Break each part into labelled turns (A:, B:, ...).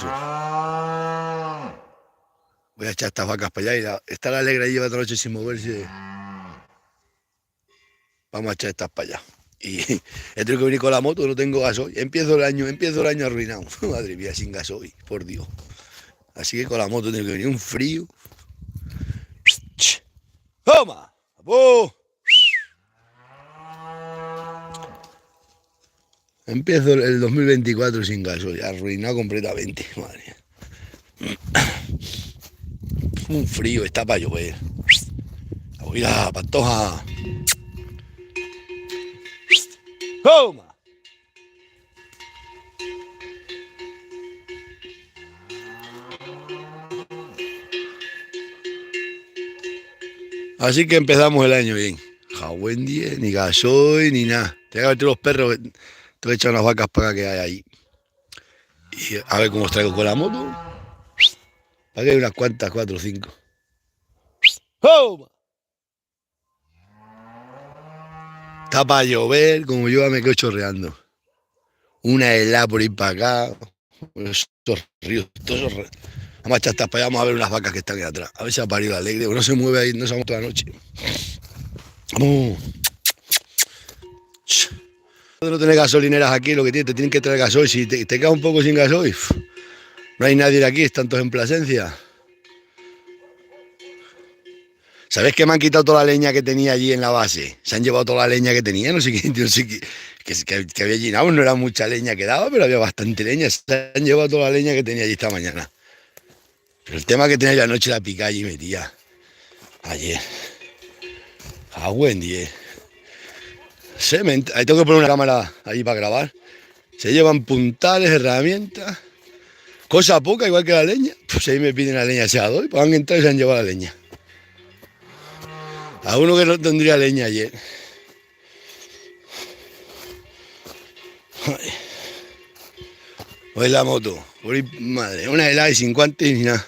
A: caso. Voy a echar estas vacas para allá y está la Alegre ahí, lleva toda la noche sin moverse. Vamos a echar estas para allá. Y he tenido que venir con la moto, no tengo gasoil. Empiezo el año arruinado. Madre mía, sin gasoil, por Dios. Así que con la moto tengo que venir un frío. ¡Toma! ¡Apu! Empiezo el 2024 sin gasoil, arruinado completamente. Madre mía. Un frío, está para llover. Mira, Pantoja. ¡Toma! Así que empezamos el año bien. Jabuen 10, ni gasoil, ni nada. Tengo que meter los perros, tengo que echar unas vacas para acá que hay ahí. Y a ver cómo os traigo con la moto. Aquí hay unas cuantas, 4 o 5. ¡Toma! Está para llover, como yo me quedo chorreando. Una helada por ir para acá. Estos ríos, todos esos ríos. Vamos a echar estas para allá, vamos a ver unas vacas que están ahí atrás. A ver si ha parido la Alegre, porque no se mueve ahí, no se ha toda la noche. Vamos. No tener gasolineras aquí, lo que te tienen que traer gasoil. Si te quedas un poco sin gasoil, no hay nadie de aquí, están todos en Plasencia. ¿Sabes que me han quitado toda la leña que tenía allí en la base? Se han llevado toda la leña que tenía, no sé qué, que había llenado, no era mucha leña que daba, pero había bastante leña. Se han llevado toda la leña que tenía allí esta mañana. Pero el tema que tenía yo anoche la pica allí metía. Ayer. A buen día. Ahí tengo que poner una cámara ahí para grabar. Se llevan puntales, herramientas. Cosa poca, igual que la leña. Pues ahí me piden la leña aseador, pues han entrado y se han llevado la leña. A uno que no tendría leña ayer. Hoy la moto. Por ahí, madre, una helada y sin guantes ni nada.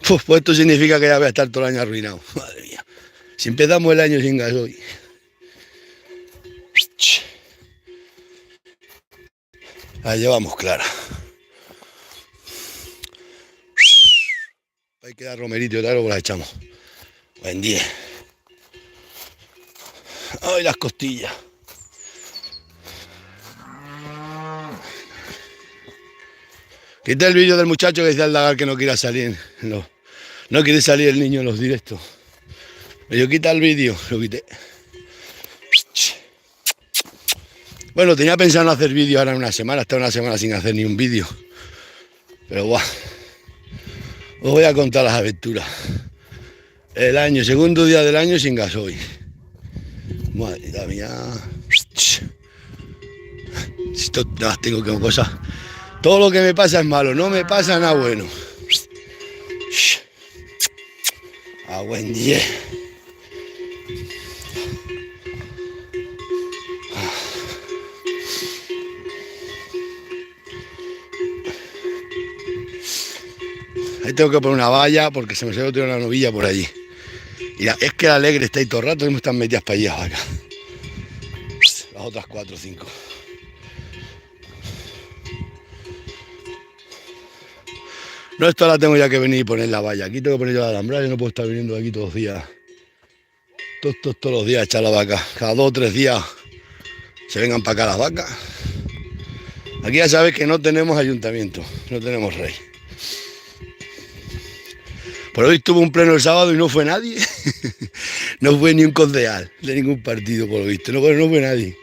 A: Pues esto significa que ya voy a estar todo el año arruinado. Madre mía. Si empezamos el año sin gasoil. La llevamos clara. Hay que dar romerito y tal, pues la echamos. Buen día. Ay, las costillas. Quité el vídeo del muchacho que decía al Dagar que no quiera salir. No quiere salir el niño en los directos. Pero yo quita el vídeo, lo quité. Bueno, tenía pensado en hacer vídeo ahora en una semana, hasta una semana sin hacer ni un vídeo. Pero guau. Os voy a contar las aventuras. El año, segundo día del año sin gasoil. Madre mía. Esto tengo que cosas. Todo lo que me pasa es malo, no me pasa nada bueno. A buen día. Ahí tengo que poner una valla porque se me salió otra una novilla por allí. Mira, es que la Alegre está ahí todo el rato y me están metidas para allá acá. Las otras 4 o 5. No, esto la tengo ya que venir y poner la valla. Aquí tengo que poner yo la alambrada, yo no puedo estar viniendo aquí todos los días. Todos los días a echar la vaca. Cada 2 o 3 días se vengan para acá las vacas. Aquí ya sabes que no tenemos ayuntamiento, no tenemos rey. Por hoy tuvo un pleno el sábado y no fue nadie. No fue ni un concejal de ningún partido, por lo visto. No fue nadie.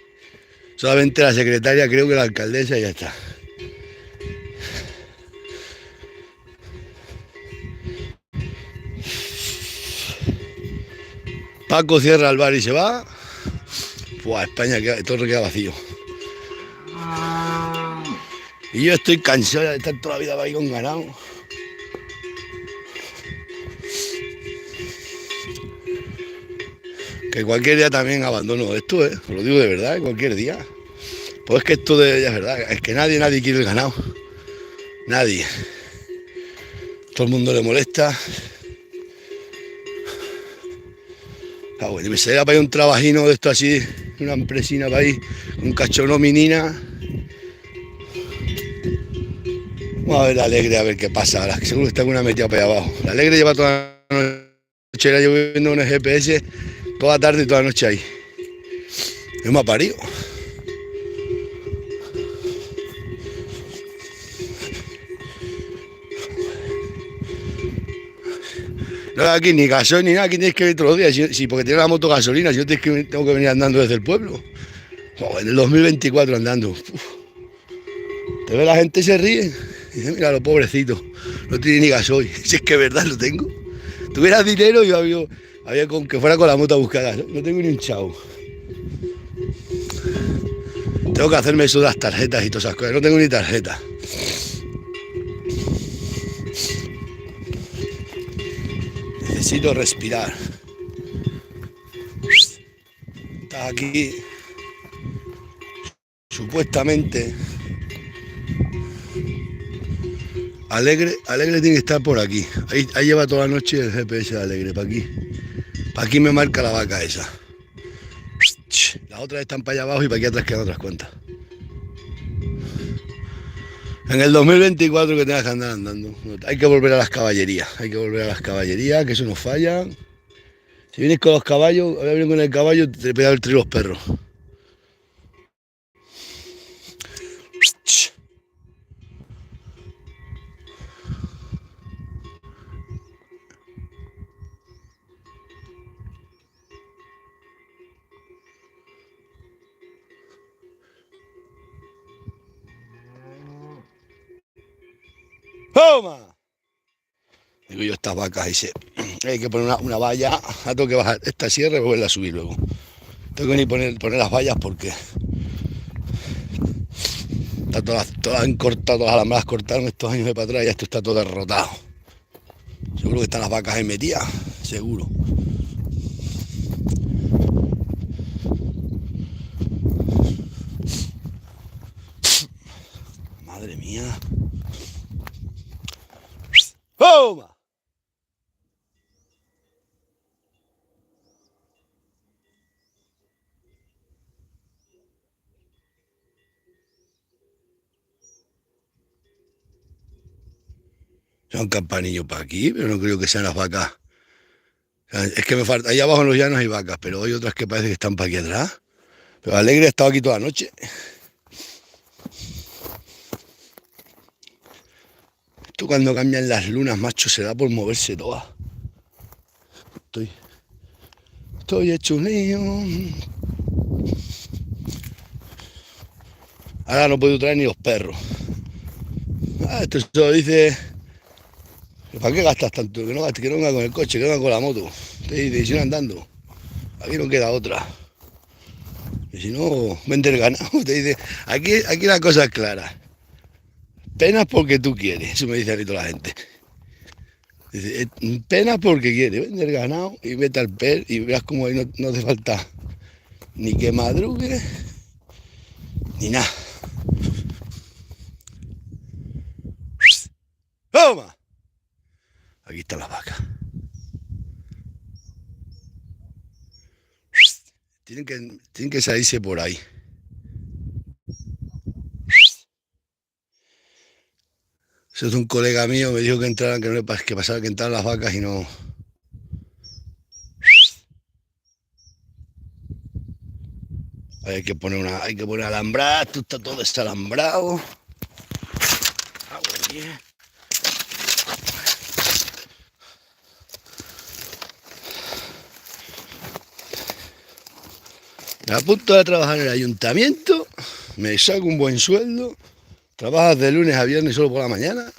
A: Solamente la secretaria, creo que la alcaldesa y ya está. Paco cierra el bar y se va. Pues España todo queda vacío. Y yo estoy cansado de estar toda la vida ahí con ganado. Que cualquier día también abandono esto, os lo digo de verdad, cualquier día. Pues es que esto es verdad, es que nadie quiere el ganado. Nadie. Todo el mundo le molesta. Ah, bueno, y me saliera para ir un trabajino de esto así. una empresina para ir, un cachorro menina. Vamos a ver la Alegre, a ver qué pasa ahora, que seguro que está con una metida para allá abajo. La Alegre lleva toda la noche, la llevo viendo un GPS, toda la tarde y toda la noche ahí. Es me ha parido. No hay aquí ni gasoil ni nada, aquí tienes que venir todos los días. Si porque tiene la moto gasolina, yo tengo que venir andando desde el pueblo. Oh, en el 2024 andando. Uf. Te ve la gente y se ríe. Y dice, mira, lo pobrecito, no tiene ni gasoil. Si es que es verdad, lo tengo. Tuviera dinero, yo había con que fuera con la moto a buscar gasoil. No tengo ni un chavo. Tengo que hacerme eso de las tarjetas y todas esas cosas. No tengo ni tarjeta. Necesito respirar. Estás aquí. Supuestamente. Alegre tiene que estar por aquí. Ahí lleva toda la noche el GPS de Alegre, para aquí. Para aquí me marca la vaca esa. Las otras están para allá abajo y para aquí atrás quedan otras cuantas. En el 2024 que tengas que andar andando. Hay que volver a las caballerías. Que eso no falla. Si vienes con los caballos, ahora vienes con el caballo, te pega el trío los perros. ¡Toma! Digo yo, estas vacas, hay que poner una valla, tengo que bajar esta sierra y volverla a subir luego. Tengo que ni poner las vallas porque está todas han cortado, todas las alambradas cortaron estos años de para atrás y esto está todo derrotado. Seguro que están las vacas ahí metidas, seguro. Madre mía. ¡Toma! Son campanillos para aquí, pero no creo que sean las vacas. Es que me falta, ahí abajo en los llanos hay vacas, pero hay otras que parece que están para aquí atrás. Pero Alegre ha estado aquí toda la noche. Esto cuando cambian las lunas, macho, se da por moverse todas. Estoy hecho un lío. Ahora no puedo traer ni los perros. Esto se lo dice. ¿Para qué gastas tanto? Que no venga con el coche, que venga con la moto. Te dice, si no andando. Aquí no queda otra. Y si no, vender ganado. Te dice, aquí la cosa es clara. Penas porque tú quieres. Eso me dice ahorita la gente. Dice, penas porque quiere vender ganado y vete al per y verás como ahí no hace falta ni que madrugue ni nada. ¡Toma! Aquí está la vaca. Tienen que salirse por ahí. Eso es un colega mío, me dijo que entraran, que pasaba que entraran las vacas y no. Hay que poner alambrada, esto está todo desalambrado. Me apunto a trabajar en el ayuntamiento, me saco un buen sueldo, trabajas de lunes a viernes solo por la mañana,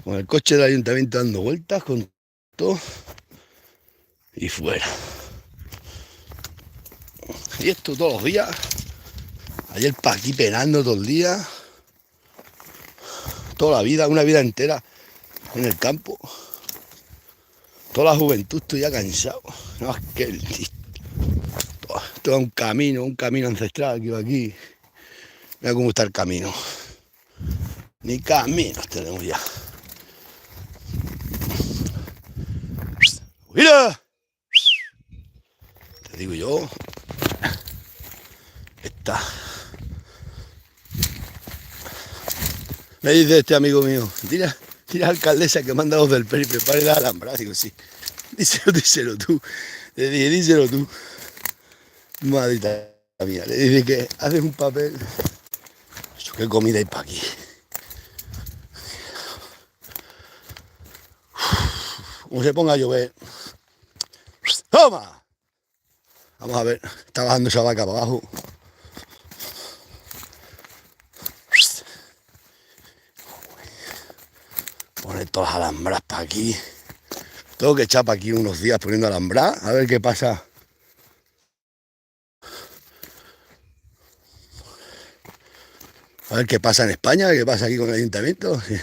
A: con el coche del ayuntamiento dando vueltas, con todo, y fuera. Y esto todos los días, ayer para aquí penando todo el día, toda la vida, una vida entera en el campo, toda la juventud estoy ya cansado, no, es que todo un camino ancestral que iba aquí. Mira cómo está el camino. Ni caminos tenemos ya. ¡Mira! Te digo yo. Está. Me dice este amigo mío, tira alcaldesa que manda los del PER y prepare la alhambra. Digo, sí, díselo tú. Le dije, díselo tú. Madita mía, le dice que haces un papel. ¿Qué comida hay para aquí? Como se ponga a llover. ¡Toma! Vamos a ver, está bajando esa vaca para abajo. Poner todas las alambras para aquí. Tengo que echar para aquí unos días poniendo alambras, a ver qué pasa. A ver qué pasa en España, qué pasa aquí con el ayuntamiento. Sí.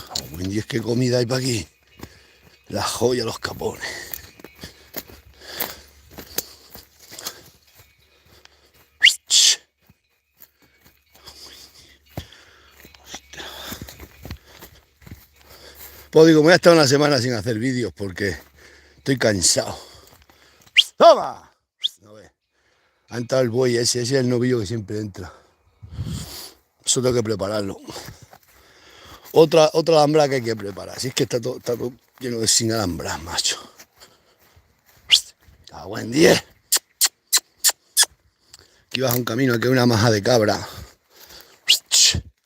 A: Oh, buen Dios, qué comida hay para aquí. La joya, los capones. Pues digo, me voy a estar una semana sin hacer vídeos porque estoy cansado. ¡Toma! A ver. Ha entrado el buey ese es el novillo que siempre entra. Eso tengo que prepararlo. Otra alhambra que hay que preparar. Si es que está todo lleno de sin alhambras, macho. Buen día. Aquí vas a un camino, aquí hay una maja de cabra.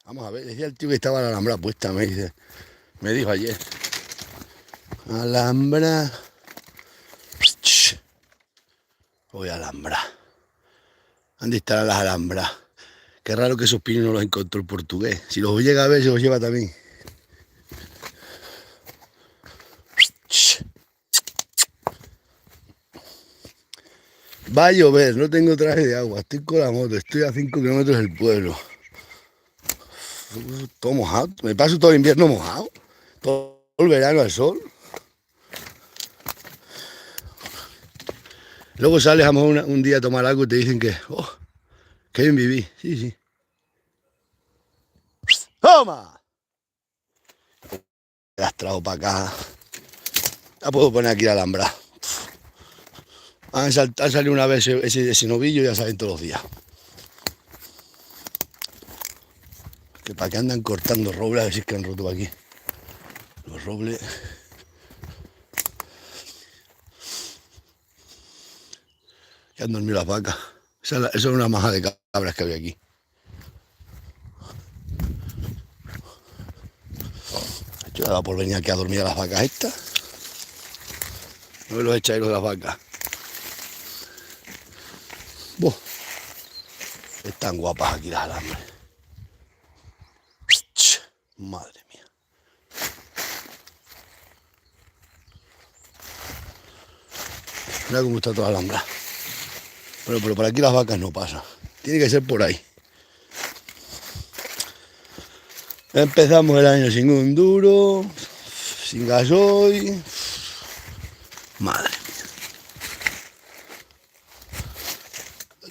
A: Vamos a ver, decía el tío que estaba la alhambra puesta, me dijo ayer. Alhambra. Voy a alhambra. ¿Dónde estarán las alhambras? Qué raro que esos pinos no los encontró el portugués. Si los llega a ver, se los lleva también. Va a llover, no tengo traje de agua, estoy con la moto, estoy a 5 kilómetros del pueblo. Todo mojado, me paso todo el invierno mojado, todo el verano al sol. Luego sales a lo mejor un día a tomar algo y te dicen que, oh, qué bien viví. Sí, sí. ¡Toma! Me has traído para acá. La puedo poner aquí la alhambra. Han salido una vez ese novillo y ya salen todos los días. Que para qué andan cortando robles, a ver si es que han roto aquí. Los robles. Que han dormido las vacas. Eso es una maja de cabras que había aquí. Yo daba por venir aquí a dormir a las vacas estas. No me los echáis los de las vacas. Buah. Están guapas aquí las alambres. Madre mía. Mira cómo está toda la alhambra. Bueno, pero por aquí las vacas no pasan. Tiene que ser por ahí. Empezamos el año sin un duro, sin gasoil. Madre mía.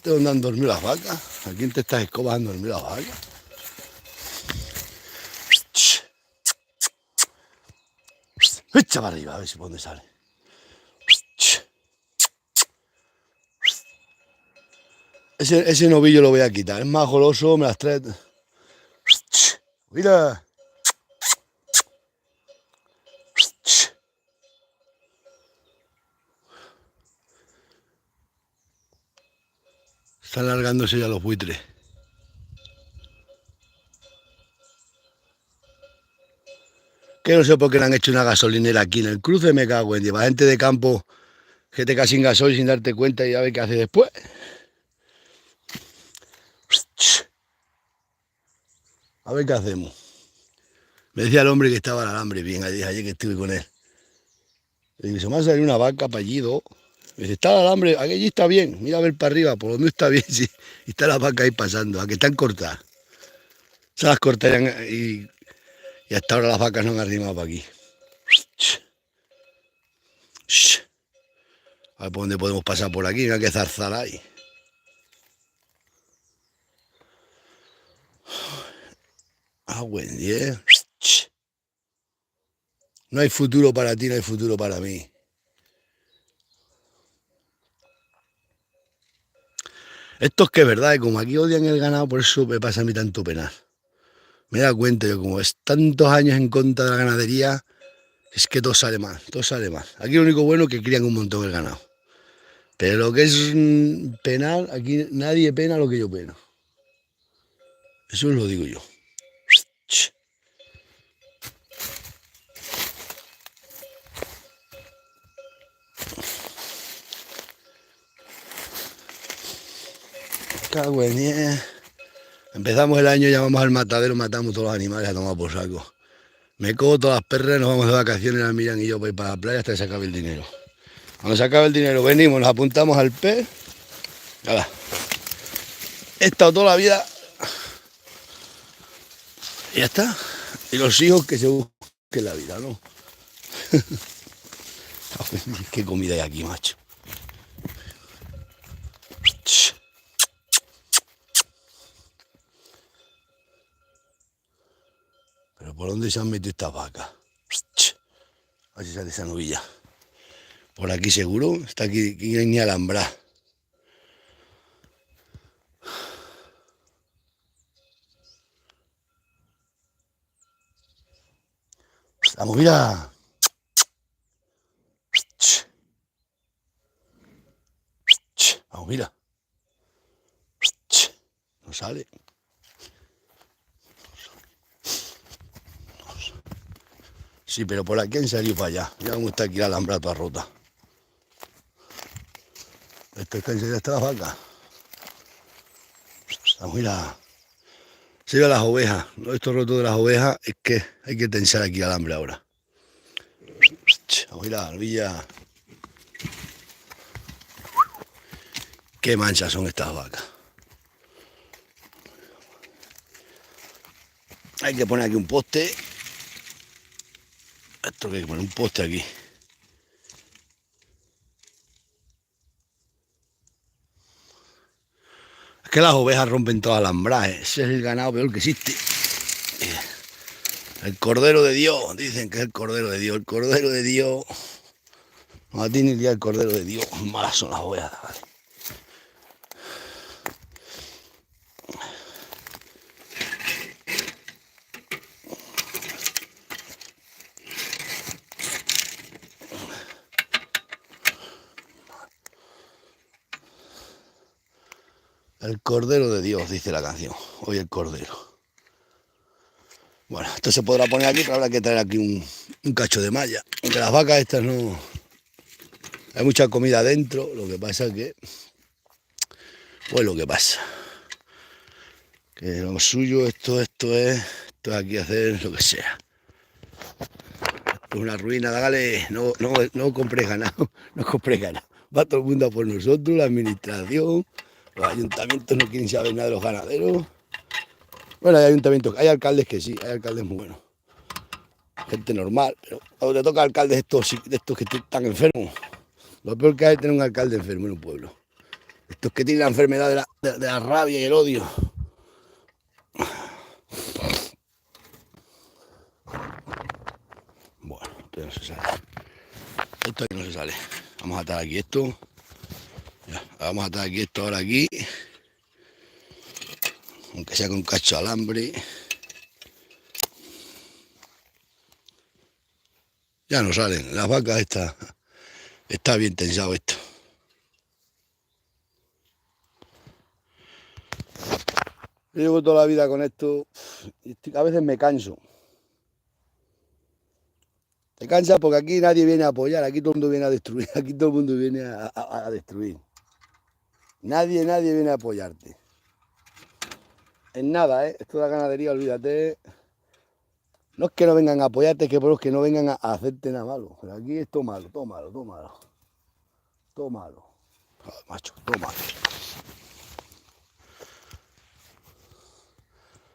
A: ¿Dónde han dormido las vacas? Aquí entre estas escobas han dormido las vacas. Echa para arriba, a ver si por dónde sale. Ese novillo lo voy a quitar. Es más goloso, me las trae. Mira. Están largándose ya los buitres. Que no sé por qué le han hecho una gasolinera aquí en el cruce, me cago en Dios. La gente de campo que te cae sin gasoil sin darte cuenta y a ver qué hace después. A ver qué hacemos. Me decía el hombre que estaba al alambre bien ayer que estuve con él. Le digo, se me ha salido una vaca para allí, dos. Me dice, está el alambre, aquí está bien, mira a ver para arriba, por lo menos está bien, sí. Y está la vaca ahí pasando, a que están cortadas. Se las cortarían y hasta ahora las vacas no han arrimado para aquí. A ver por dónde podemos pasar por aquí, no hay que zarzar ahí. Ah, buen día. No hay futuro para ti, no hay futuro para mí. Esto es que es verdad, y como aquí odian el ganado, por eso me pasa a mí tanto penar. Me he dado cuenta que como es tantos años en contra de la ganadería, es que todo sale mal, todo sale mal. Aquí lo único bueno es que crían un montón el ganado. Pero lo que es penar, aquí nadie pena lo que yo peno. Eso lo digo yo. Cago en 10. Empezamos el año, llamamos al matadero, matamos todos los animales a tomar por saco. Me cojo todas las perras, nos vamos de vacaciones, las Miran y yo para ir para la playa hasta que se acabe el dinero. Cuando se acabe el dinero, venimos, nos apuntamos al pez. Nada. He estado toda la vida. Y ya está. Y los hijos que se busquen la vida, ¿no? Qué comida hay aquí, macho. Pero ¿por dónde se han metido estas vacas? A ver si sale esa novilla. Por aquí seguro. Está aquí ni alambrar. Vamos, mira. Vamos, mira. No sale. Sí, pero por aquí han salido para allá. Mira cómo está aquí la alhambra toda rota. Esto es que han salido hasta las vacas. Vamos, mira. Se ve a las ovejas. Esto roto de las ovejas es que hay que tensar aquí el alambre ahora. Vamos, mira, novilla. Qué manchas son estas vacas. Hay que poner aquí un poste. Esto que hay que poner un poste aquí. Es que las ovejas rompen todas las alambrajes. Ese es el ganado peor que existe. El Cordero de Dios. Dicen que es el Cordero de Dios. El Cordero de Dios. No tiene ni idea el Cordero de Dios. Malas son las ovejas, ¿vale? El Cordero de Dios, dice la canción. Hoy el Cordero. Bueno, esto se podrá poner aquí, pero habrá que traer aquí un cacho de malla. Aunque las vacas estas no... Hay mucha comida dentro, lo que pasa es que... Pues lo que pasa. Que lo suyo, esto es aquí hacer lo que sea. Esto es una ruina, dágale, no compre ganado, no compre ganado. Va todo el mundo a por nosotros, la administración, los ayuntamientos no quieren saber nada de los ganaderos. Bueno, hay ayuntamientos, hay alcaldes que sí, hay alcaldes muy buenos. Gente normal, pero cuando te toca alcaldes de estos que están enfermos, lo peor que hay es tener un alcalde enfermo en un pueblo. Estos que tienen la enfermedad de la rabia y el odio. Bueno, esto ya no se sale. Esto aquí no se sale. Vamos a atar aquí esto. Ya, vamos a atar aquí esto ahora aquí. Aunque sea con un cacho de alambre. Ya no salen. Las vacas está bien tensado esto. Llevo toda la vida con esto. A veces me canso. Te cansas porque aquí nadie viene a apoyar, aquí todo el mundo viene a destruir, aquí todo el mundo viene a destruir. Nadie viene a apoyarte. En nada, ¿eh? Esto de la ganadería, olvídate. No es que no vengan a apoyarte, es que por los que no vengan a hacerte nada malo. Pero aquí es todo malo, todo malo, todo malo. Todo malo. Joder, macho, todo malo.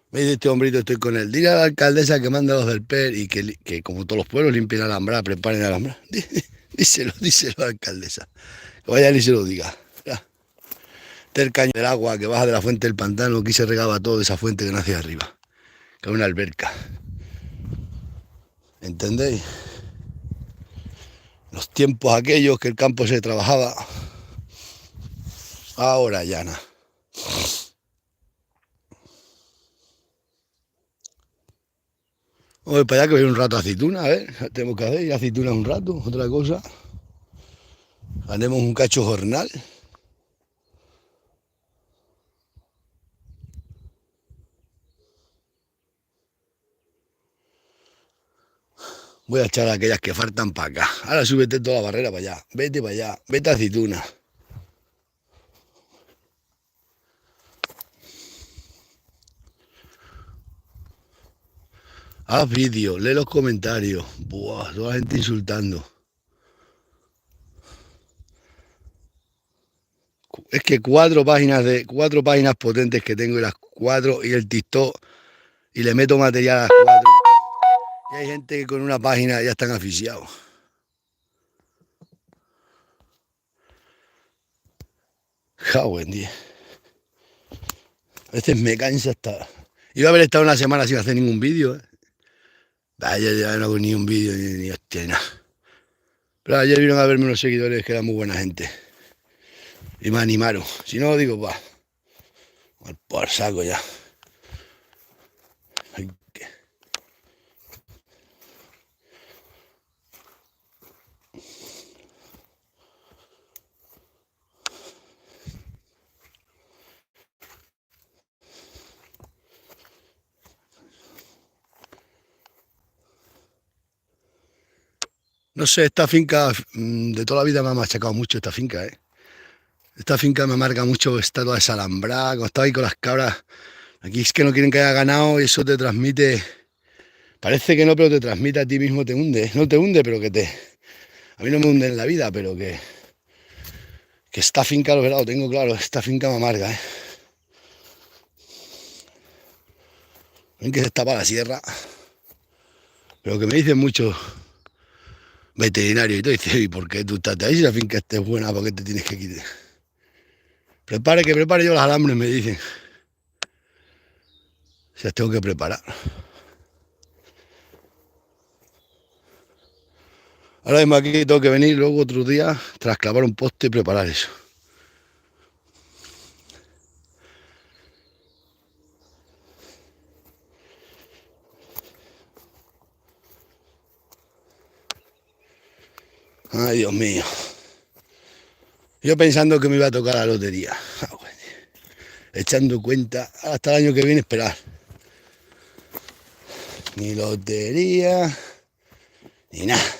A: Me dice este hombrito, estoy con él. Dile a la alcaldesa que manda a los del PER y que como todos los pueblos limpien alambrar, preparen alambrar. Díselo a la alcaldesa. Que vaya y se lo diga. Ya. Este es el caño del agua que baja de la fuente del pantano, aquí se regaba todo de esa fuente que nace arriba. Que es una alberca. ¿Entendéis? Los tiempos aquellos que el campo se trabajaba. Ahora ya nada. Voy para allá que voy un rato a aceituna, a ver. Tenemos que hacer ir a aceituna un rato, otra cosa. Haremos un cacho jornal. Voy a echar aquellas que faltan para acá. Ahora súbete toda la barrera para allá. Vete para allá. Vete a aceituna. Haz vídeo, lee los comentarios. Buah, toda la gente insultando. Es que cuatro páginas potentes que tengo y las cuatro y el TikTok y le meto material a las cuatro. Y hay gente que con una página ya están asfixiados. Buen día. A veces me cansa hasta. Iba a haber estado una semana sin hacer ningún vídeo. Ayer ya no hago ni un vídeo ni hostia, nada. Pero ayer vieron a verme unos seguidores que eran muy buena gente. Y me animaron. Si no, digo, va. Por saco ya. No sé, esta finca de toda la vida me ha machacado mucho esta finca, ¿eh? Esta finca me marca mucho, está toda desalambrada, cuando estaba ahí con las cabras. Aquí es que no quieren que haya ganado y eso te transmite. Parece que no, pero te transmite a ti mismo, te hunde. No te hunde, pero que te. A mí no me hunde en la vida, pero que esta finca, lo verás, lo tengo claro, esta finca me amarga, ¿eh? Ven que se está para la sierra. Pero que me dicen muchos veterinarios y todo, dice, ¿y por qué tú estás ahí si la finca esté buena? ¿Por qué te tienes que quitar? Que prepare yo los alambres, me dicen. O sea, tengo que preparar. Ahora mismo aquí tengo que venir luego otro día, tras clavar un poste y preparar eso. Ay, Dios mío. Yo pensando que me iba a tocar la lotería. Echando cuenta, hasta el año que viene esperar. Ni lotería, ni nada.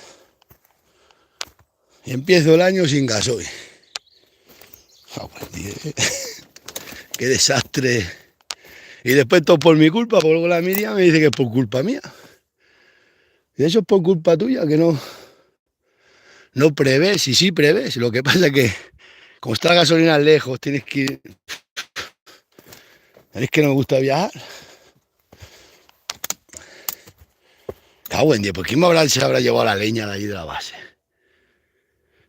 A: Y empiezo el año sin gasoil. Qué desastre. Y después todo por mi culpa, porque luego la Miriam me dice que es por culpa mía. Y eso es por culpa tuya, que no prevés, y sí prevés. Lo que pasa es que, como está la gasolina lejos, tienes que ir. Es que no me gusta viajar. Cago en Dios, ¿por quién se habrá llevado la leña de ahí de la base?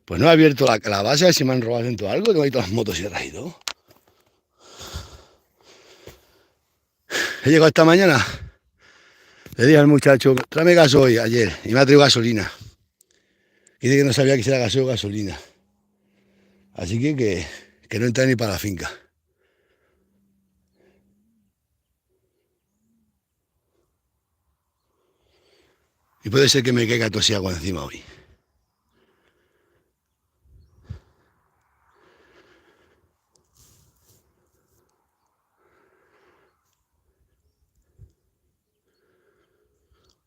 A: Pues no he abierto la base, a ver si me han robado dentro de algo, tengo ahí todas las motosierras y todo. He llegado esta mañana, le dije al muchacho, tráeme gasoil ayer, y me ha traído gasolina. Y dice que no sabía que si era gasoil o gasolina. Así que no entra ni para la finca. Y puede ser que me caiga todo ese agua encima hoy.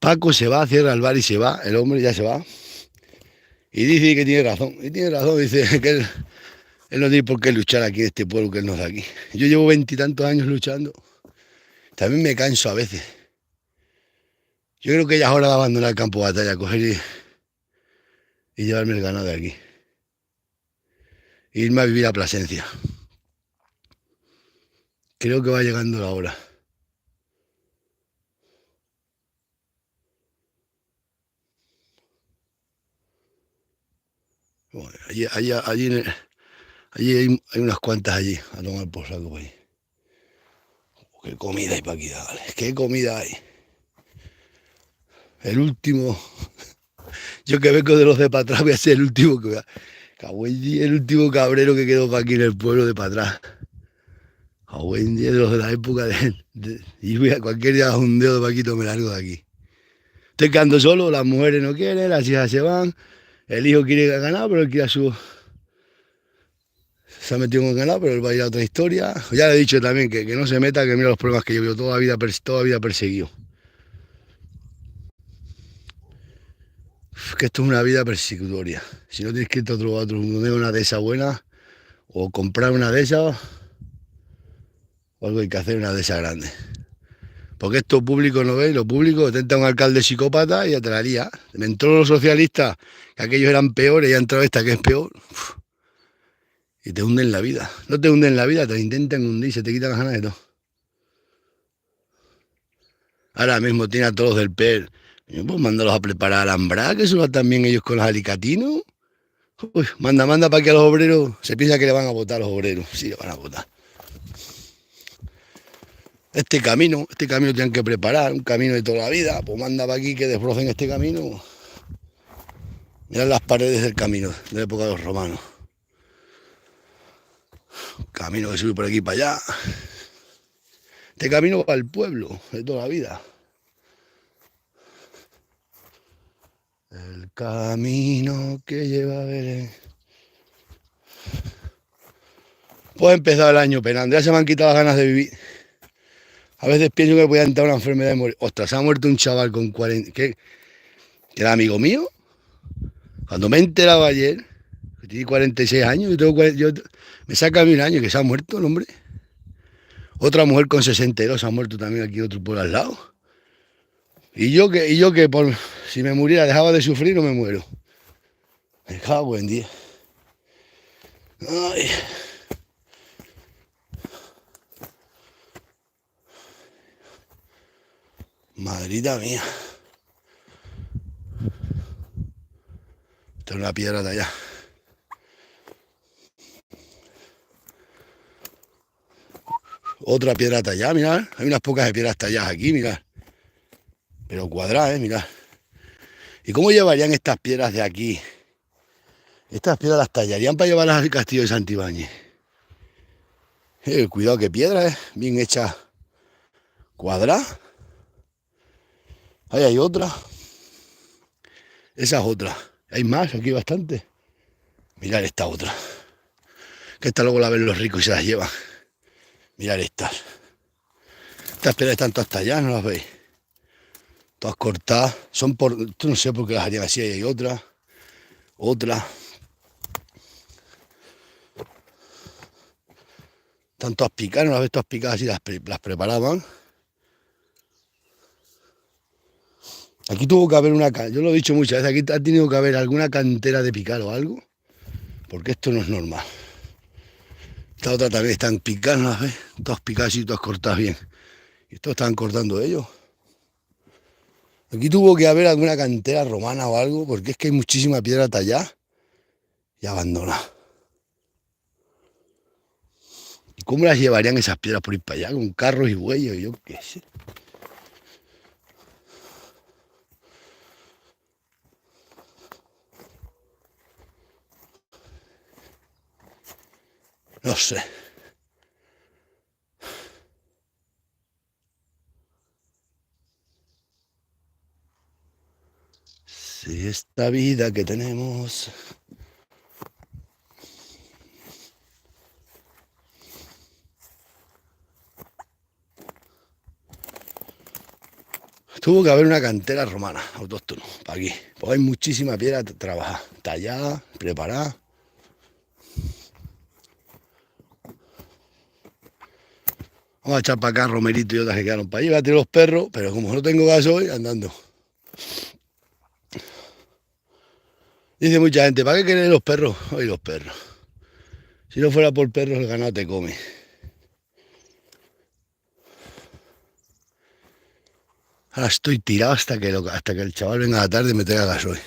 A: Paco se va, cierra el bar y se va, el hombre ya se va. Y dice que tiene razón, dice que él no tiene por qué luchar aquí en este pueblo que él no es de aquí. Yo llevo 20 y tantos años luchando. También me canso a veces. Yo creo que ya es hora de abandonar el campo de batalla, coger y llevarme el ganado de aquí. E irme a vivir a Plasencia. Creo que va llegando la hora. Bueno, allí hay unas cuantas allí, a tomar por saco por ahí. Qué comida hay para aquí, vale. Qué comida hay. El último, Yo que vengo de los de para atrás voy a ser el último que cago en diez, el último cabrero que quedó para aquí en el pueblo de para atrás. Cago en diez de los de la época y voy a cualquier día a un dedo de Paquito me largo de aquí. Estoy quedando solo, las mujeres no quieren, las hijas se van, el hijo quiere ganar, pero él quiere a su... Se ha metido en el canal, pero él va a ir a otra historia. Ya le he dicho también que no se meta, que mira los problemas que yo vivo toda la vida perseguido. Que esto es una vida persecutoria. Si no tienes que irte a otro mundo, una de esas buenas, o comprar una de esas, o algo hay que hacer una de esas grandes. Porque esto público no veis, lo público, intenta un alcalde psicópata y ya te la lía. Me entró los socialistas, que aquellos eran peores, y ha entrado esta que es peor. Y te hunden la vida. No te hunden la vida, te intentan hundir, se te quitan las ganas de todo. Ahora mismo tiene a todos los del PER. Pues mándalos a preparar alambrada, que eso va también ellos con los alicatinos. Uy, manda para que a los obreros se piensa que le van a votar a los obreros. Sí, le van a votar. Este camino tienen que preparar, un camino de toda la vida. Pues manda para aquí que desbrocen este camino. Mirad las paredes del camino de la época de los romanos. Camino que sube por aquí para allá. Este camino va al pueblo de toda la vida. El camino que lleva a Belén. Pues he empezado el año penando, ya se me han quitado las ganas de vivir. A veces pienso que voy a entrar una enfermedad y morir. Ostras, se ha muerto un chaval con 40... que era amigo mío. Cuando me he enterado ayer, que tiene 46 años, me saca a mí un año que se ha muerto el hombre. Otra mujer con 62 se ha muerto también aquí otro por al lado. Y yo que por, si me muriera dejaba de sufrir o me muero. Me cago en 10. Ay. Madrita mía. Esto es una piedra de allá. Otra piedra tallada, mirad. Hay unas pocas de piedras talladas aquí, mirad. Pero cuadradas, mirad. ¿Y cómo llevarían estas piedras de aquí? Estas piedras las tallarían para llevarlas al castillo de Santibáñez. Cuidado que piedra, bien hecha. Cuadrada. Ahí hay otra. Esa es otra. Hay más, aquí bastante. Mirad esta otra. Que esta luego la ven los ricos y se las llevan. Mirad estas. Estas piedras están todas talladas, ¿no las veis? Todas cortadas. Son por... Esto no sé por qué las harían así. Ahí hay otra. Otra. Están todas picadas, no las ves todas picadas así, las preparaban. Aquí tuvo que haber yo lo he dicho muchas veces, aquí ha tenido que haber alguna cantera de picar o algo, porque esto no es normal. Esta otra también están picadas, ¿no las ves? Todas picadas y todas cortadas bien. Y esto estaban cortando ellos. Aquí tuvo que haber alguna cantera romana o algo, porque es que hay muchísima piedra tallada y abandonada. ¿Y cómo las llevarían esas piedras por ir para allá? Con carros y bueyes, yo qué sé. No sé. Si esta vida que tenemos... Tuvo que haber una cantera romana, autóctona, para aquí. Pues hay muchísima piedra trabajada, tallada, preparada. Vamos a echar para acá Romerito y otras que quedaron para allí. Voy a los perros, pero como no tengo gasoil, andando. Dice mucha gente, ¿para qué queréis los perros? Hoy los perros. Si no fuera por perros, el ganado te come. Ahora estoy tirado hasta que el chaval venga a la tarde y me traiga gasoil.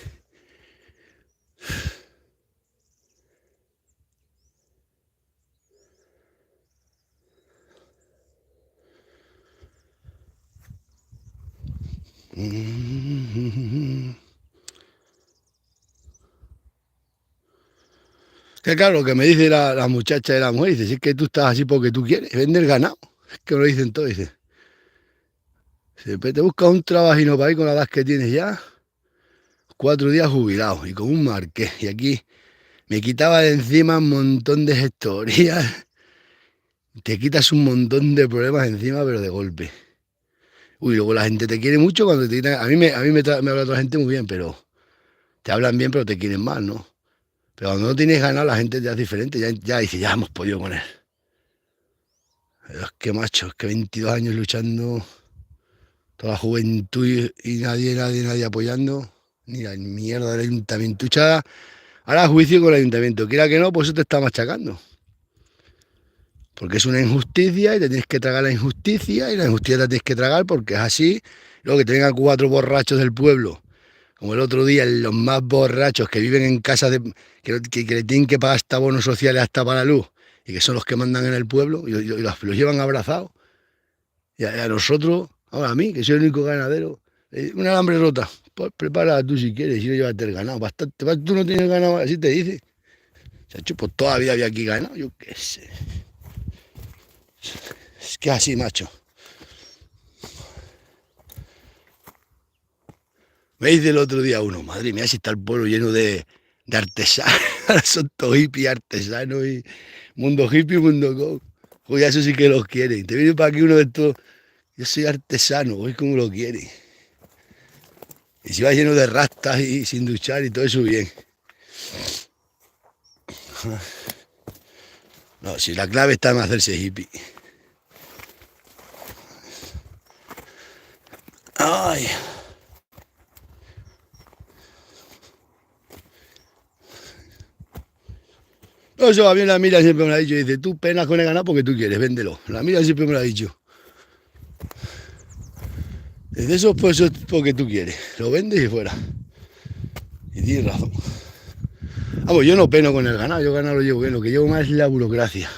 A: Que claro, lo que me dice la muchacha de la mujer, dice, si es que tú estás así porque tú quieres, vender ganado. Es que me lo dicen todo, dice, "Pues te buscas un trabajino para ir con la edad que tienes ya, 4 días jubilado y con un marqués. Y aquí me quitaba de encima un montón de gestorías, te quitas un montón de problemas encima, pero de golpe. Uy, luego la gente te quiere mucho cuando te quitan, me habla otra gente muy bien, pero te hablan bien, pero te quieren mal, ¿no? Pero cuando no tienes ganado, la gente ya es diferente, ya dice, ya hemos podido con él. Pero es que macho, es que 22 años luchando, toda la juventud y nadie apoyando, ni la mierda del ayuntamiento. Ahora juicio con el ayuntamiento, quiera que no, pues eso te está machacando. Porque es una injusticia y te tienes que tragar la injusticia y la injusticia te tienes que tragar porque es así. Luego que tengan 4 borrachos del pueblo, como el otro día, los más borrachos que viven en casa que le tienen que pagar hasta bonos sociales hasta para la luz y que son los que mandan en el pueblo y los llevan abrazados. Y a nosotros, ahora a mí, que soy el único ganadero, un alambre rota, pues prepara tú si quieres y no llévate el ganado. Bastante, tú no tienes ganado, así te dice. Chacho, pues todavía había aquí ganado, yo qué sé. Es que así, macho. Me dice el otro día uno, madre mía, si está el pueblo lleno de artesanos, son todos hippies artesanos y mundo hippie, mundo go. Oye, eso sí que los quieren. Te viene para aquí uno de estos, yo soy artesano, hoy como lo quiere. Y si va lleno de rastas y sin duchar y todo eso bien. No, si la clave está en hacerse hippie. Ay. No, eso a mí la mira siempre me lo ha dicho. Dice, tú penas con el ganado porque tú quieres, véndelo. La mira siempre me lo ha dicho. Dice, eso es porque tú quieres. Lo vendes y fuera. Y tienes razón. Vamos, yo no peno con el ganado, yo ganado lo llevo bien. Lo que llevo más es la burocracia.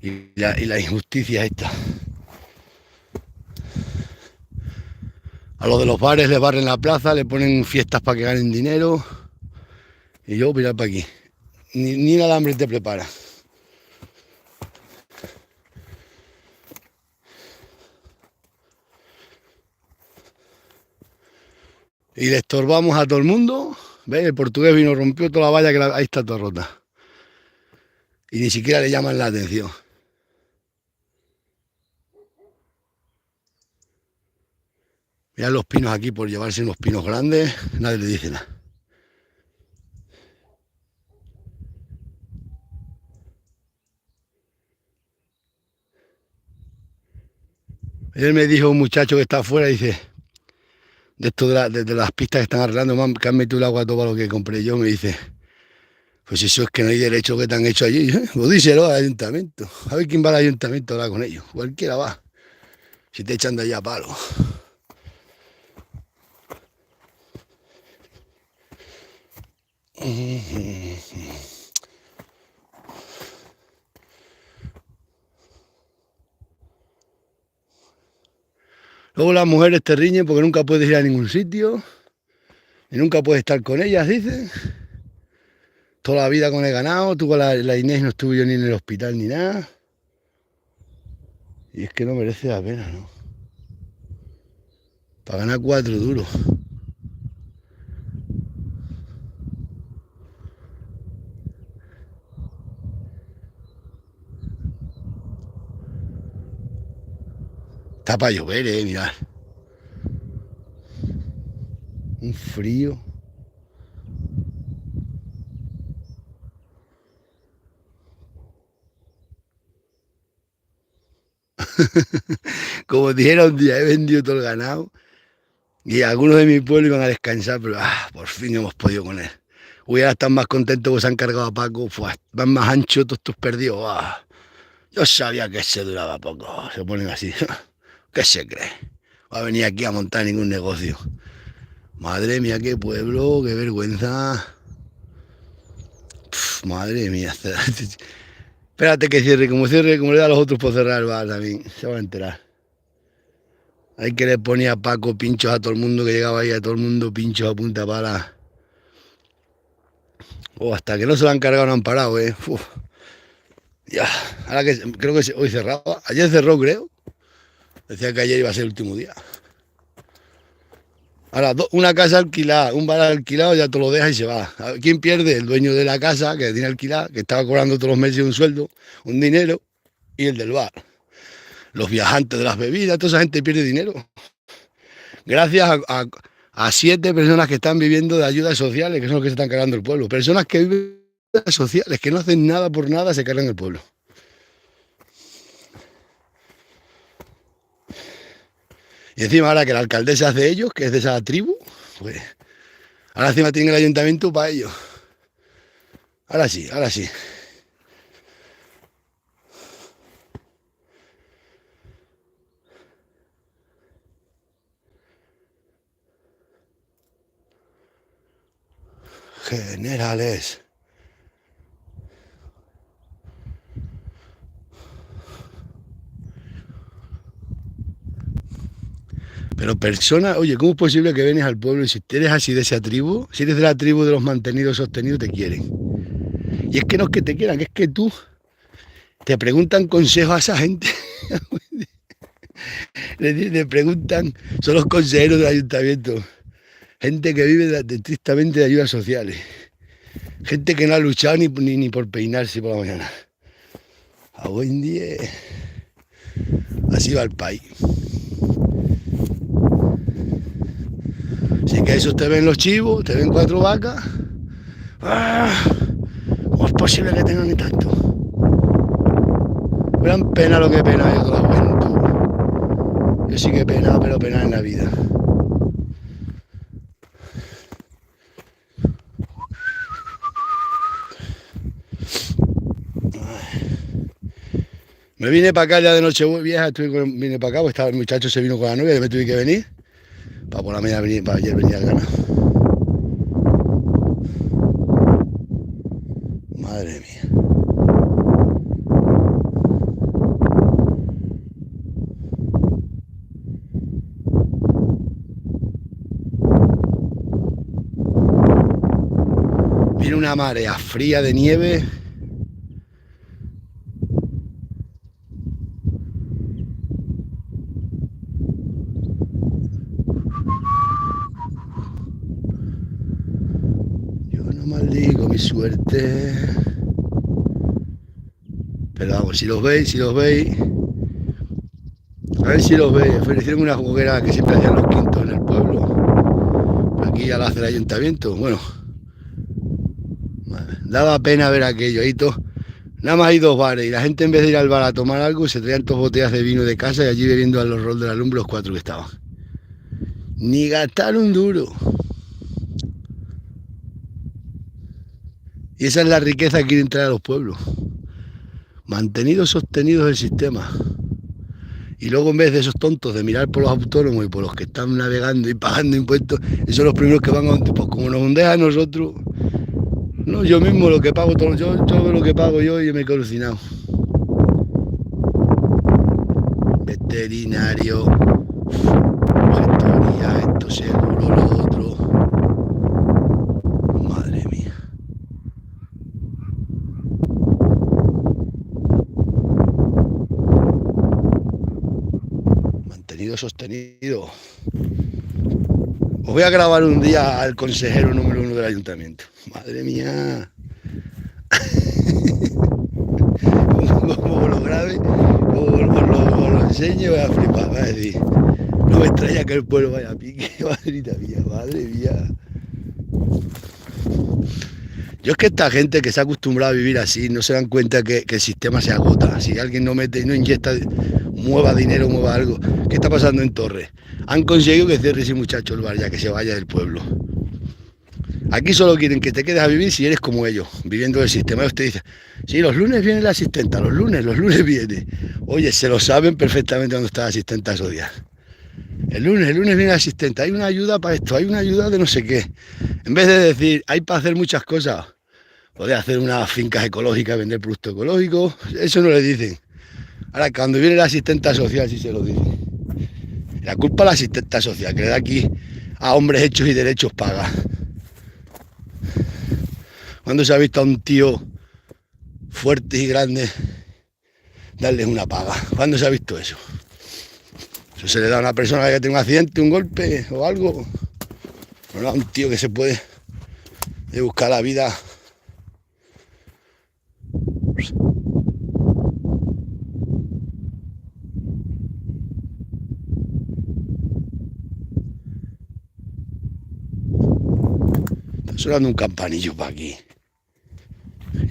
A: Y la injusticia esta. A los de los bares les barren la plaza, le ponen fiestas para que ganen dinero. Y yo, mirar para aquí. Ni el alambre te prepara. Y le estorbamos a todo el mundo. ¿Ves? El portugués vino, rompió toda la valla, ahí está toda rota. Y ni siquiera le llaman la atención. Mirad los pinos aquí por llevarse unos pinos grandes, nadie le dice nada. Ayer me dijo un muchacho que está afuera, dice, de esto de las pistas que están arreglando, que han metido el agua a todo lo que compré yo, me dice, pues eso es que no hay derecho que te han hecho allí. Pues díselo al ayuntamiento. A ver quién va al ayuntamiento a hablar con ellos. Cualquiera va. Si te echan de allá a palo. Luego las mujeres te riñen porque nunca puedes ir a ningún sitio. Y nunca puedes estar con ellas, dicen. Toda la vida con el ganado. Tú con la Inés no estuve yo ni en el hospital ni nada. Y es que no merece la pena, ¿no? Para ganar 4 duros. Está para llover, mirad. Un frío. Como dijera un día, he vendido todo el ganado y algunos de mi pueblo iban a descansar, pero por fin hemos podido con él. Hubiera estado más contento porque se han cargado a Paco, van más anchos todos tus perdidos. Yo sabía que se duraba poco, se ponen así. ¿Qué se cree? Va a venir aquí a montar ningún negocio. Madre mía, qué pueblo, qué vergüenza. Madre mía. Espérate que cierre, como le da a los otros por cerrar el bar también. Se van a enterar. Hay que le ponía a Paco pinchos a todo el mundo que llegaba ahí, a todo el mundo pinchos a punta pala. O hasta que no se lo han cargado no han parado, ¿eh? Uf, ya, ahora que creo que hoy cerraba. Ayer cerró, creo. Decía que ayer iba a ser el último día. Ahora, una casa alquilada, un bar alquilado, ya te lo deja y se va. ¿Quién pierde? El dueño de la casa, que tiene alquilada, que estaba cobrando todos los meses un sueldo, un dinero, y el del bar. Los viajantes de las bebidas, toda esa gente pierde dinero. Gracias a 7 personas que están viviendo de ayudas sociales, que son los que se están cargando el pueblo. Personas que viven de ayudas sociales, que no hacen nada por nada, se cargan el pueblo. Y encima ahora que la alcaldesa es de ellos, que es de esa tribu, pues ahora encima tienen el ayuntamiento para ellos. Ahora sí, ahora sí. Generales. Pero persona, oye, ¿cómo es posible que vienes al pueblo y si eres así de esa tribu, si eres de la tribu de los mantenidos sostenidos, te quieren? Y es que no es que te quieran, es que tú te preguntan consejos a esa gente. Le preguntan, son los consejeros del ayuntamiento. Gente que vive tristamente de ayudas sociales. Gente que no ha luchado ni por peinarse por la mañana. A buen día. Así va el país. Así que esos te ven los chivos, te ven 4 vacas. ¡Ah! ¿Cómo es posible que tengan ni tanto? Gran pena lo que pena yo toda la juventud. Yo sí que he penado, pero penado en la vida. Me vine para acá ya de Nochevieja, vine para acá, porque el muchacho se vino con la novia y me tuve que venir. Para por la mañana venir, para ayer venir al ganado. Madre mía. Viene una marea fría de nieve. Yo no maldigo mi suerte. Pero vamos, si los veis, a ver si los veis. Hicieron una juguera que siempre hacían los quintos en el pueblo. Pero aquí ya la hace el ayuntamiento. Bueno, daba pena ver aquello. Ahí todo, nada más hay 2 bares y la gente en vez de ir al bar a tomar algo se traían 2 botellas de vino de casa y allí bebiendo a los rol de la lumbre los 4 que estaban. Ni gastar un duro. Y esa es la riqueza que quieren traer a los pueblos. Mantenidos, sostenidos del sistema. Y luego en vez de esos tontos de mirar por los autónomos y por los que están navegando y pagando impuestos, esos son los primeros que van a... Pues como nos hundean a nosotros... No, yo mismo lo que pago, yo lo que pago yo y me he cocinado. Veterinario, gestoría, esto seguro, lo otro. Madre mía. Mantenido, sostenido. Os voy a grabar un día al consejero número 1 del ayuntamiento. Madre mía. Como lo grabe, como lo enseñe, voy a flipar. Voy a decir, no me extraña que el pueblo vaya a pique. Madre mía. Yo es que esta gente que se ha acostumbrado a vivir así no se dan cuenta que el sistema se agota. Si alguien no mete, no inyecta, mueva dinero, mueva algo. ¿Qué está pasando en Torres? Han conseguido que cierre ese muchacho el bar ya, que se vaya del pueblo. Aquí solo quieren que te quedes a vivir si eres como ellos, viviendo del sistema. Ellos te dicen, sí, los lunes viene la asistenta, los lunes viene. Oye, se lo saben perfectamente cuando está la asistenta esos días. El lunes viene la asistente, hay una ayuda para esto, hay una ayuda de no sé qué. En vez de decir, hay para hacer muchas cosas, podés hacer unas fincas ecológicas, vender productos ecológicos, eso no le dicen. Ahora, cuando viene la asistenta social, sí se lo dicen. La culpa a la asistenta social, que le da aquí a hombres hechos y derechos paga. ¿Cuándo se ha visto a un tío fuerte y grande darle una paga? ¿Cuándo se ha visto eso? Eso se le da a una persona que tiene un accidente, un golpe o algo. No a un tío que se puede buscar la vida. Está sonando un campanillo para aquí.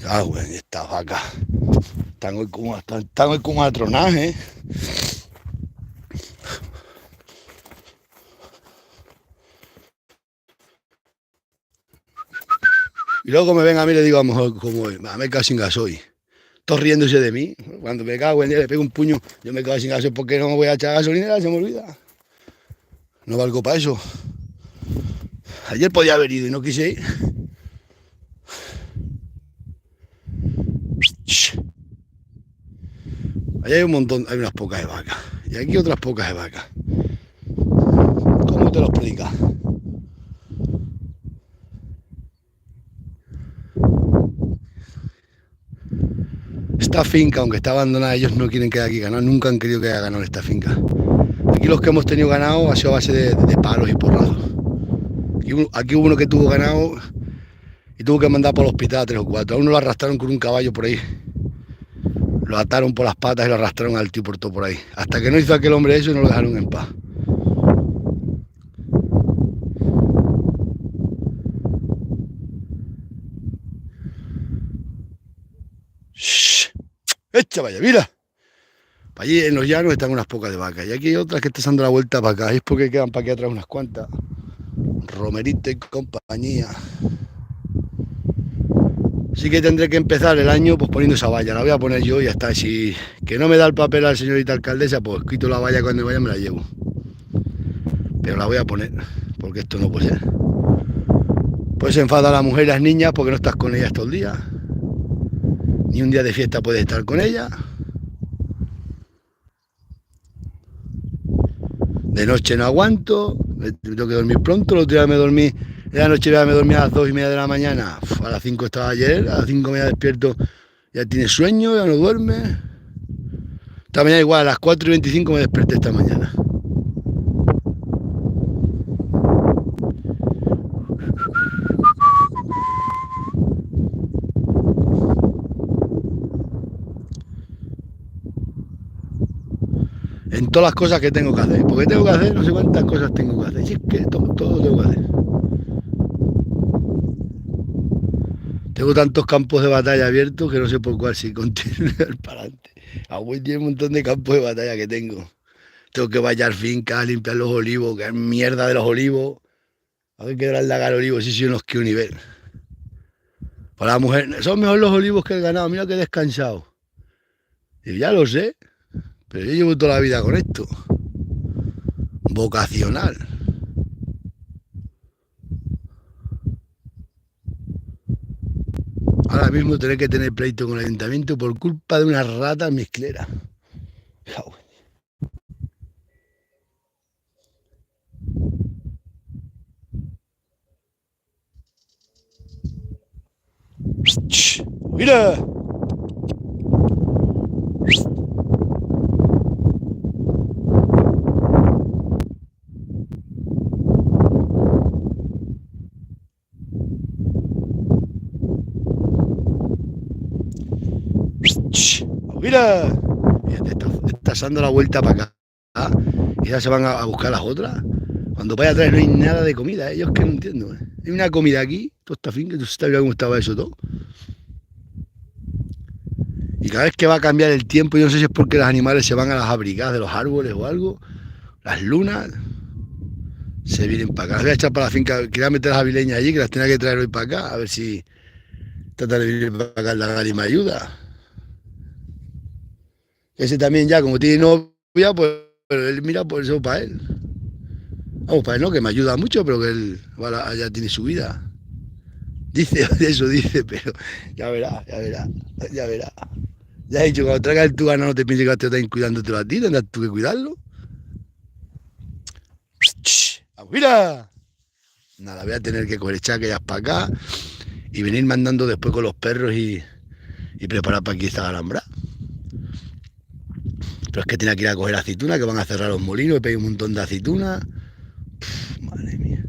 A: Ah, güey, estas vacas están hoy como a tronar, ¿eh? Y luego me ven a mí y le digo a lo mejor como me cago sin gasoil. Todos riéndose de mí. Cuando me cago en día le pego un puño, yo me cago sin gasoil porque no me voy a echar gasolinera, se me olvida. No valgo para eso. Ayer podía haber ido y no quise ir. Allá hay un montón, hay unas pocas de vacas. Y aquí otras pocas de vacas. ¿Cómo te lo explicas? Esta finca, aunque está abandonada, ellos no quieren que haya aquí ganado, nunca han querido que haya ganado esta finca. Aquí los que hemos tenido ganado ha sido a base de palos y porrazos. Aquí hubo uno que tuvo ganado y tuvo que mandar por el hospital a 3 o 4. A uno lo arrastraron con un caballo por ahí. Lo ataron por las patas y lo arrastraron al tío por todo por ahí. Hasta que no hizo aquel hombre eso, no lo dejaron en paz. Shh. Echa vaya, mira. Para allí en los llanos están unas pocas de vacas. Y aquí hay otras que están dando la vuelta para acá. Es porque quedan para aquí atrás unas cuantas. Romerito y compañía. Sí que tendré que empezar el año pues poniendo esa valla. La voy a poner yo y ya está. Si que no me da el papel a la señorita alcaldesa, pues quito la valla cuando vaya me la llevo. Pero la voy a poner, porque esto no puede ser. Pues se enfada la mujer y las niñas porque no estás con ellas todo el día. Ni un día de fiesta puedes estar con ellas. De noche no aguanto, tengo que dormir pronto. El otro día me dormí, en la noche me dormí a las 2:30 de la mañana. A las 5 estaba ayer, a las 5 me despierto, ya tiene sueño, ya no duerme. Esta mañana igual, a las 4:25 me desperté esta mañana. En todas las cosas que tengo que hacer, porque tengo que hacer no sé cuántas cosas tengo que hacer, y es que todo tengo que hacer. Tengo tantos campos de batalla abiertos que no sé por cuál si continuar para adelante. Abuelo tiene un montón de campos de batalla que tengo. Tengo que vallar fincas, limpiar los olivos, que es mierda de los olivos. A ver qué dará el lagar olivos, si son los que nivel. Para la mujer, son mejor los olivos que el ganado, mira que he descansado. Y ya lo sé, pero yo llevo toda la vida con esto. Vocacional. Ahora mismo tener que tener pleito con el ayuntamiento por culpa de una rata mezclera. Mira. Mira. Estás dando la vuelta para acá. Y ya se van a buscar las otras. Cuando vaya atrás no hay nada de comida, ¿eh? Yo es que no entiendo. Hay una comida aquí, toda esta finca, tú sabes cómo estaba eso todo. Y cada vez que va a cambiar el tiempo, yo no sé si es porque los animales se van a las abrigadas de los árboles o algo, las lunas se vienen para acá. Las voy a echar para la finca, quería meter las avileñas allí, que las tenía que traer hoy para acá, a ver si trata de venir para acá la Gali me ayuda. Ese también ya, como tiene novia, pues él mira por eso para él. Vamos, para él no, que me ayuda mucho, pero que él ahora ya tiene su vida. Dice, eso dice, pero ya verá, ya verá, ya verá. Ya he dicho, cuando traigas tu ganado no te pienses que te están cuidándotelo a ti, tendrás tú que cuidarlo. ¡Mira! Nada, voy a tener que coger aquellas para acá y venir mandando después con los perros y preparar para aquí esta alhambra. Pero es que tenía que ir a coger aceituna, que van a cerrar los molinos, he pedido un montón de aceituna. Madre mía.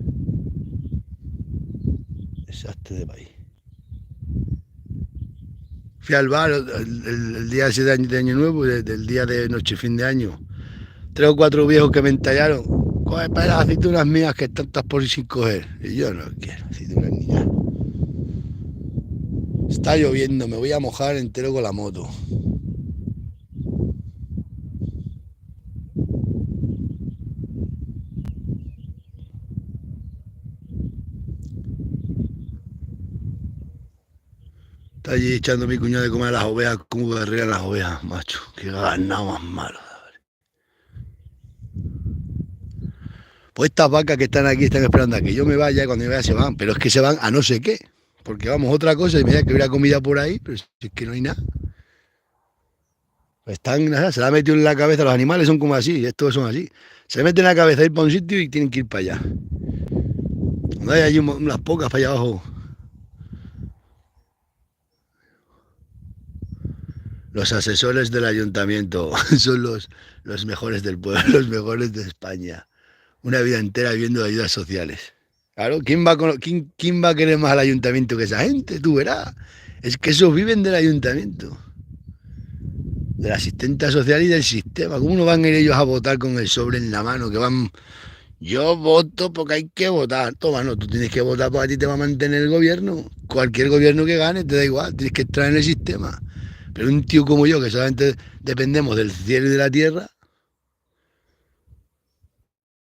A: Desastre de país. Fui al bar el día ese de año nuevo, del día de noche, fin de año. 3 o 4 viejos que me entallaron. Coge para las aceitunas mías que están todas por sin coger. Y yo no quiero aceitunas ni nada. Está lloviendo, me voy a mojar entero con la moto. Está allí echando mi cuñado de comer a las ovejas, como berrean las ovejas, macho. Qué ganado más malo. Pues estas vacas que están aquí están esperando a que yo me vaya, cuando me vaya se van, pero es que se van a no sé qué. Porque vamos, otra cosa, y me da que hubiera comida por ahí, pero si es que no hay nada. Están, se la ha metido en la cabeza, los animales son como así, estos son así. Se meten en la cabeza ir para un sitio y tienen que ir para allá. Cuando hay allí unas pocas para allá abajo. Los asesores del ayuntamiento son los mejores del pueblo, los mejores de España. Una vida entera viviendo ayudas sociales. Claro, ¿quién va a querer más al ayuntamiento que esa gente? Tú verás. Es que esos viven del ayuntamiento, de la asistenta social y del sistema. ¿Cómo no van a ir ellos a votar con el sobre en la mano? Que van, yo voto porque hay que votar. Toma, no, tú tienes que votar porque a ti te va a mantener el gobierno. Cualquier gobierno que gane te da igual, tienes que entrar en el sistema. Pero un tío como yo, que solamente dependemos del cielo y de la tierra,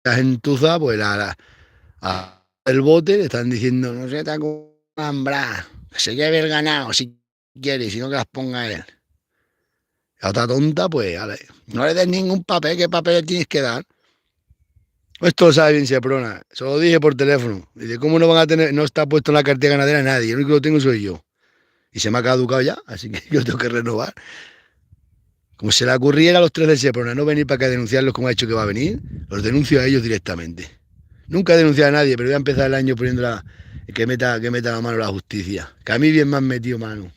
A: la gentuza, pues el bote le están diciendo, no se te acostumbra, que se lleve el ganado si quiere, si no que las ponga él. La otra tonta, pues, vale, no le des ningún papel, ¿qué papel le tienes que dar? Esto lo sabe bien Seprona, se lo dije por teléfono. Dice, ¿cómo no van a tener, no está puesto en la cartera ganadera nadie? El único que lo tengo soy yo. Y se me ha caducado ya, así que yo tengo que renovar. Como se le ocurriera a los 3 de Seprona no venir para acá a denunciarlos como ha dicho que va a venir, los denuncio a ellos directamente. Nunca he denunciado a nadie, pero voy a empezar el año poniendo que meta la mano la justicia. Que a mí bien me han metido mano.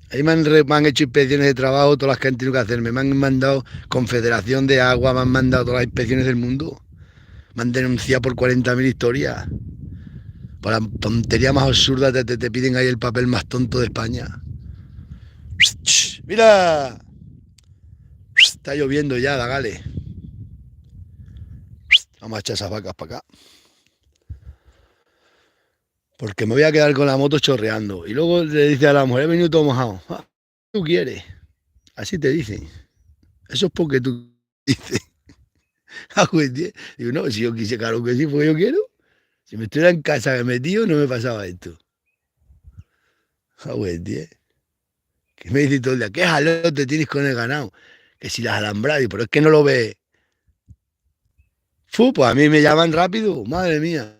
A: Ahí me han hecho inspecciones de trabajo, todas las que han tenido que hacerme. Me han mandado Confederación de Agua, me han mandado todas las inspecciones del mundo. Me han denunciado por 40.000 historias. Por la tontería más absurda te piden ahí el papel más tonto de España. ¡Mira! Está lloviendo ya, Dagale. Vamos a echar esas vacas para acá. Porque me voy a quedar con la moto chorreando. Y luego le dice a la mujer, he venido todo mojado. Ah, tú quieres. Así te dicen. Eso es porque tú dices. Ah, pues, digo, no, si yo quise, claro que sí, porque yo quiero. Si me estuviera en casa metido, no me pasaba esto. Ah, pues, que me dice todo el día, ¿qué jaleo te tienes con el ganado? Que si las alambradas, pero es que no lo ve. Pues a mí me llaman rápido, madre mía.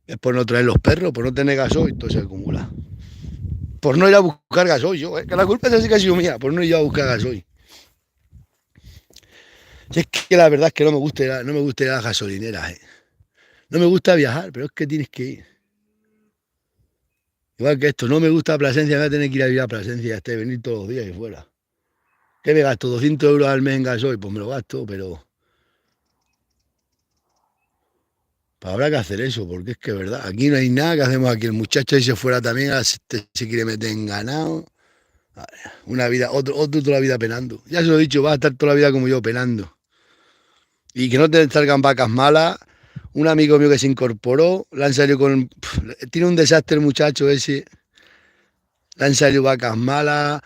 A: Es por no traer los perros, por no tener gasoil, todo se acumula. Por no ir a buscar gasoil, yo, que la culpa es así que ha sido mía, por no ir a buscar gasoil. Si es que la verdad es que no me gusta ir a las gasolineras, No me gusta viajar, pero es que tienes que ir. Igual que esto, no me gusta Plasencia, voy a tener que ir a vivir a Plasencia, venir todos los días y fuera. ¿Qué me gasto? 200 euros al mes en gasoil, pues me lo gasto, pero pues habrá que hacer eso, porque es que es verdad, aquí no hay nada que hacemos aquí. El muchacho ahí se fuera también, se quiere meter en ganado. Una vida, otro toda la vida penando. Ya se lo he dicho, vas a estar toda la vida como yo, penando. Y que no te salgan vacas malas. Un amigo mío que se incorporó, le han salido con... tiene un desastre el muchacho ese. Le han salido vacas malas.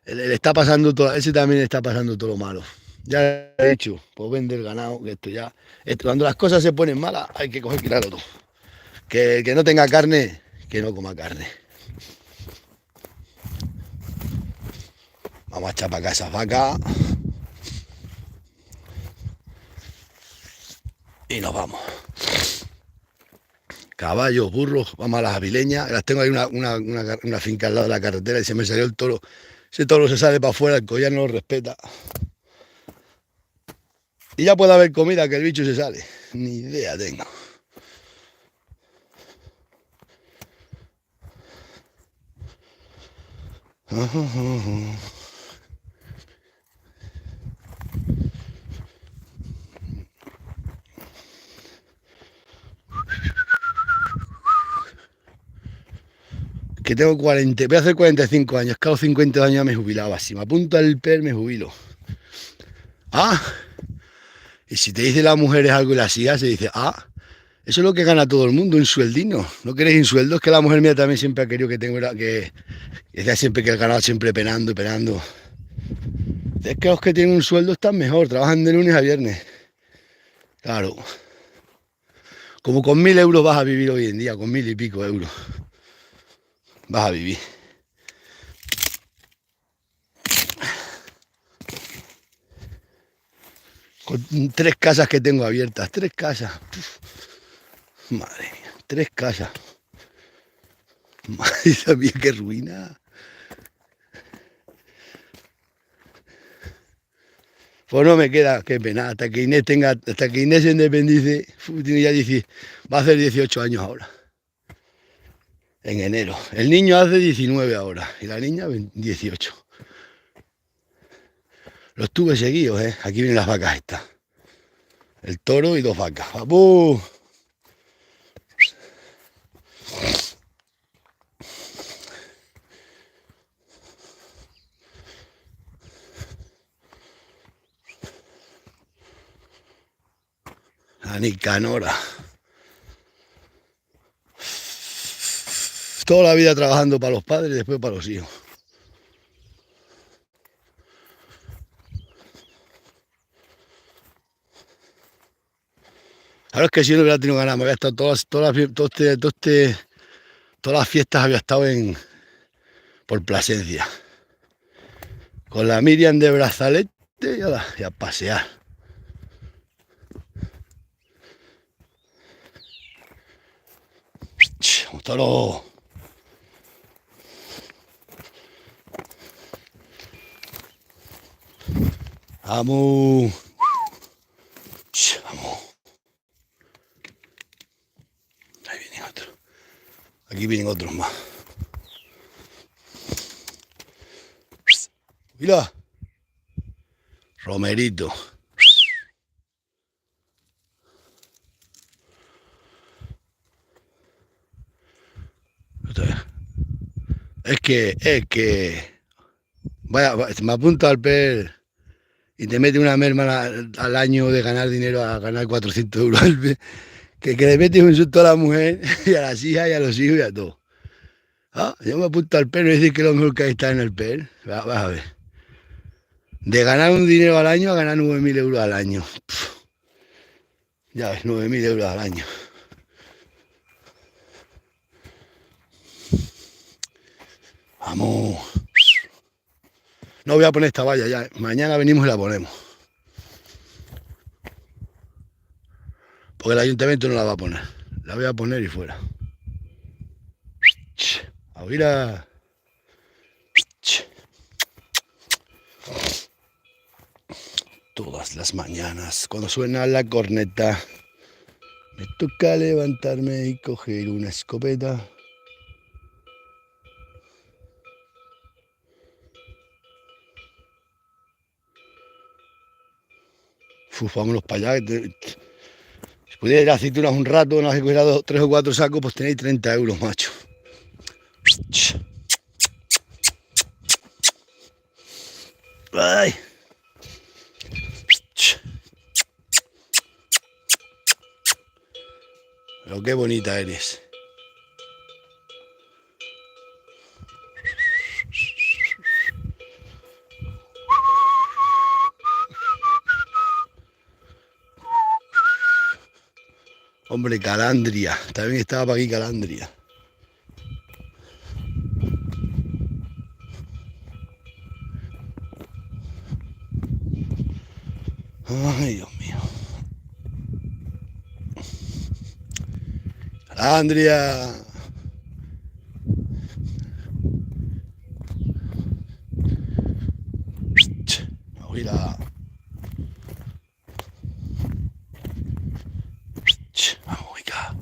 A: Le está pasando todo, ese también está pasando todo lo malo. Ya he dicho, pues vende el ganado, que esto ya... cuando las cosas se ponen malas, hay que coger claro todo. Que no tenga carne, que no coma carne. Vamos a echar para acá esas vacas. Y nos vamos. caballos, burros, vamos a las avileñas. Las tengo ahí una finca al lado de la carretera y se me salió el toro. Ese toro se sale para afuera, el collar no lo respeta. Y ya puede haber comida que el bicho se sale. Ni idea tengo. Que tengo 40, voy a hacer 45 años, que a los 50 años ya me jubilaba. Si me apunta el PER, me jubilo. Ah, y si te dice la mujer es algo y la hijas, se dice, ah, eso es lo que gana todo el mundo, un sueldino. ¿No queréis un sueldo? Es que la mujer mía también siempre ha querido que tengo, que decía siempre que el ganado siempre penando y penando. Es que los que tienen un sueldo están mejor, trabajan de lunes a viernes. Claro. Como con 1000 euros vas a vivir hoy en día, con 1000 y pico euros. Vas a vivir. Con 3 casas que tengo abiertas, 3 casas. Uf, madre mía, 3 casas. Madre mía, qué ruina. Pues no me queda, qué pena, hasta que Inés se independice, tiene ya va a hacer 18 años ahora. En enero. El niño hace 19 ahora y la niña 18. Los tuve seguidos, ¿eh? Aquí vienen las vacas estas. El toro y 2 vacas. ¡Papu! La Nicanora. Toda la vida trabajando para los padres y después para los hijos. Claro, es que si no hubiera tenido ganas, me había estado todas las fiestas había estado por Plasencia. Con la Miriam de brazalete y a pasear. Un toro. Vamos. Vamos. Ahí vienen otros. Aquí vienen otros más. Mira. Romerito. Es que. Vaya, me apunta al PER y te mete una merma al año de ganar dinero a ganar 400 euros al mes. Que le metes un susto a la mujer y a las hijas y a los hijos y a todo. Ah, yo me apunto al PER, no decir que lo mejor que está en el PER. Vas a ver. De ganar un dinero al año a ganar 9.000 euros al año. Pff, ya ves, 9.000 euros al año. Vamos. No voy a poner esta valla ya. Mañana venimos y la ponemos. Porque el ayuntamiento no la va a poner. La voy a poner y fuera. Ahora. Todas las mañanas, cuando suena la corneta, me toca levantarme y coger una escopeta. Uf, vámonos para allá. Si pudiera ir a aceitunas un rato, no has cogido 3 o 4 sacos, pues tenéis 30 euros, macho. Ay. Pero qué bonita eres. Hombre, Calandria. También estaba para aquí Calandria. Ay, Dios mío. Andrea. Mira. Vamos, venga.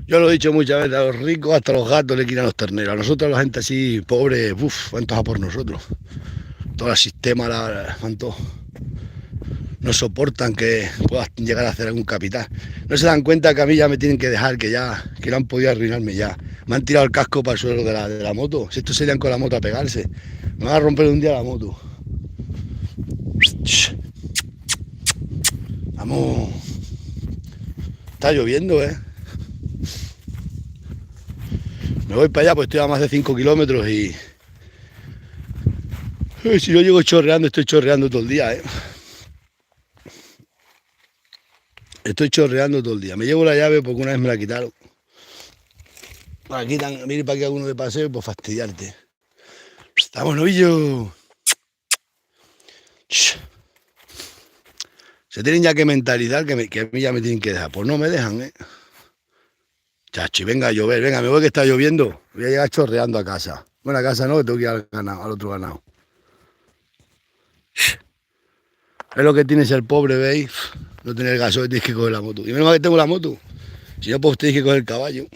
A: Yo lo he dicho muchas veces, a los ricos hasta los gatos le quitan los terneros. A nosotros, la gente así, pobre, cuántos a por nosotros. Todo el sistema, cuánto no soportan que puedas llegar a hacer algún capital. No se dan cuenta que a mí ya me tienen que dejar, que no han podido arruinarme ya. Me han tirado el casco para el suelo de la moto. Si estos serían con la moto a pegarse, me van a romper un día la moto. Vamos. Está lloviendo, ¿eh? Me voy para allá, pues estoy a más de 5 kilómetros y... si no llego chorreando, estoy chorreando todo el día, ¿eh? Estoy chorreando todo el día. Me llevo la llave porque una vez me la quitaron. Aquí mire para que alguno de paseo, pues fastidiarte. ¡Vamos, novillo! Se tienen ya que mentalizar que a mí ya me tienen que dejar. Pues no me dejan, ¿eh? Chachi, venga a llover, venga, me voy que está lloviendo. Voy a llegar chorreando a casa. Bueno, a casa no, que tengo que ir al ganado, al otro ganado. Es lo que tiene ser pobre, ¿veis? No tener gasoil, tienes que coger la moto. Y menos mal que tengo la moto. Si no, pues tenéis que coger el caballo.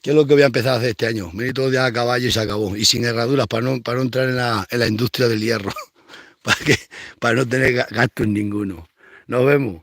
A: ¿Qué es lo que voy a empezar a hacer este año? Me voy todos los días a caballo y se acabó. Y sin herraduras para no entrar en la industria del hierro. Para no tener gastos ninguno. Nos vemos.